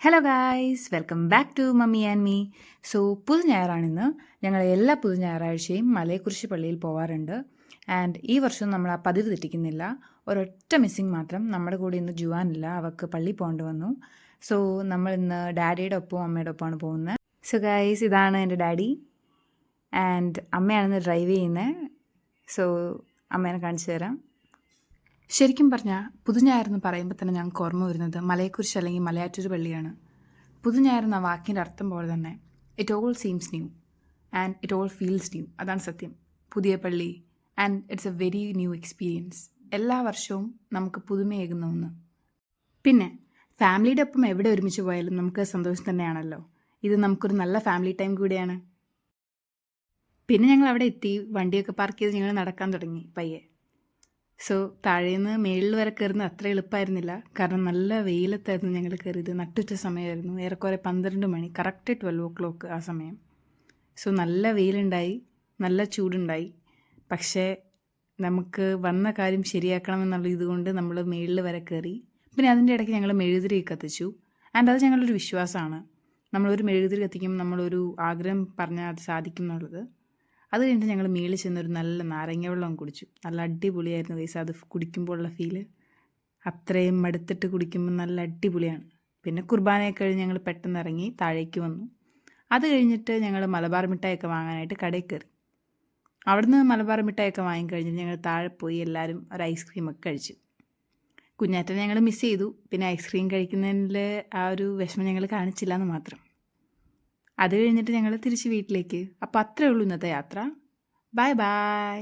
Hello guys, welcome back to mummy and me. So പുതു ഞായറാണിന്ന്. ഞങ്ങൾ എല്ലാ പുതു ഞായറാഴ്ചയും മലയെക്കുറിശി പള്ളിയിൽ പോവാറുണ്ട്. ആൻഡ് ഈ വർഷം നമ്മൾ ആ പതിവ് തെറ്റിക്കുന്നില്ല. ഒരൊറ്റ മിസ്സിങ് മാത്രം, നമ്മുടെ കൂടെ ഇന്ന് ജുവാനില്ല, അവൾക്ക് പള്ളി പോകേണ്ടി വന്നു. സോ നമ്മൾ ഇന്ന് ഡാഡിയുടെ ഒപ്പവും അമ്മയുടെ ഒപ്പമാണ് പോകുന്നത്. സോ ഗായ്സ്, ഇതാണ് എൻ്റെ ഡാഡി ആൻഡ് അമ്മയാണിന്ന് ഡ്രൈവ് ചെയ്യുന്നത്. സോ അമ്മേനെ കാണിച്ചു തരാം. ശരിക്കും പറഞ്ഞാൽ പുതുഞായറെന്ന് പറയുമ്പോൾ തന്നെ ഞങ്ങൾക്ക് ഓർമ്മ വരുന്നത് മലയെക്കുറിച്ച് അല്ലെങ്കിൽ മലയാറ്റൂർ പള്ളിയാണ്. പുതുഞായറെന്ന വാക്കിൻ്റെ അർത്ഥം പോലെ തന്നെ it all seems new and it all feels new. അതാണ് സത്യം. പുതിയ പള്ളി and it's A very new experience. എല്ലാ വർഷവും നമുക്ക് പുതുമയേകുന്ന ഒന്ന്. പിന്നെ ഫാമിലിയുടെ ഒപ്പം എവിടെ ഒരുമിച്ച് പോയാലും നമുക്ക് സന്തോഷം തന്നെയാണല്ലോ. ഇത് നമുക്കൊരു നല്ല ഫാമിലി ടൈം കൂടിയാണ്. പിന്നെ ഞങ്ങൾ അവിടെ എത്തി, വണ്ടിയൊക്കെ പാർക്ക് ചെയ്ത് ഞങ്ങൾ നടക്കാൻ തുടങ്ങി പയ്യെ. സോ താഴേന്ന് മേളിൽ വരെ കയറുന്നത് അത്ര എളുപ്പമായിരുന്നില്ല, കാരണം നല്ല വെയിലത്തായിരുന്നു ഞങ്ങൾ കയറിയത്. നട്ടുച്ച സമയമായിരുന്നു, ഏറെക്കുറെ 12 മണി, കറക്റ്റ് 12 o'clock ആ സമയം. സോ നല്ല വെയിലുണ്ടായി, നല്ല ചൂടുണ്ടായി. പക്ഷേ നമുക്ക് വന്ന കാര്യം ശരിയാക്കണമെന്നുള്ള ഇതുകൊണ്ട് നമ്മൾ മേളിൽ വരെ കയറി. പിന്നെ അതിൻ്റെ ഇടയ്ക്ക് ഞങ്ങൾ മെഴുകുതിരി കത്തിച്ചു. ആൻഡ് അത് ഞങ്ങളൊരു വിശ്വാസമാണ്, നമ്മളൊരു മെഴുകുതിരി കത്തിക്കുമ്പോൾ നമ്മളൊരു ആഗ്രഹം പറഞ്ഞാൽ അത് സാധിക്കും എന്നുള്ളത്. അത് കഴിഞ്ഞിട്ട് ഞങ്ങൾ മേളിൽ ചെന്നൊരു നല്ല നാരങ്ങ വെള്ളം കുടിച്ചു. നല്ല അടിപൊളിയായിരുന്നു ഗൈസ്. അത് കുടിക്കുമ്പോഴുള്ള ഫീല് അത്രയും മടുത്തിട്ട് കുടിക്കുമ്പോൾ നല്ല അടിപൊളിയാണ്. പിന്നെ കുർബാനയൊക്കെ കഴിഞ്ഞ് ഞങ്ങൾ പെട്ടെന്ന് ഇറങ്ങി താഴേക്ക് വന്നു. അത് കഴിഞ്ഞിട്ട് ഞങ്ങൾ മലബാർ മിഠായിയൊക്കെ വാങ്ങാനായിട്ട് കടയിൽ കയറി. അവിടുന്ന് മലബാർ മിഠായിയൊക്കെ വാങ്ങിക്കഴിഞ്ഞിട്ട് ഞങ്ങൾ താഴെ പോയി എല്ലാവരും ഒരു ഐസ്ക്രീമൊക്കെ കഴിച്ചു. കുഞ്ഞാറ്റനെ ഞങ്ങൾ മിസ് ചെയ്തു. പിന്നെ ഐസ്ക്രീം കഴിക്കുന്നതിൽ ആ ഒരു വിഷമം ഞങ്ങൾ കാണിച്ചില്ല എന്ന് മാത്രം. അത് കഴിഞ്ഞിട്ട് ഞങ്ങൾ തിരിച്ച് വീട്ടിലേക്ക്. അപ്പോൾ അത്രയേ ഉള്ളൂ ഇന്നത്തെ യാത്ര. Bye bye.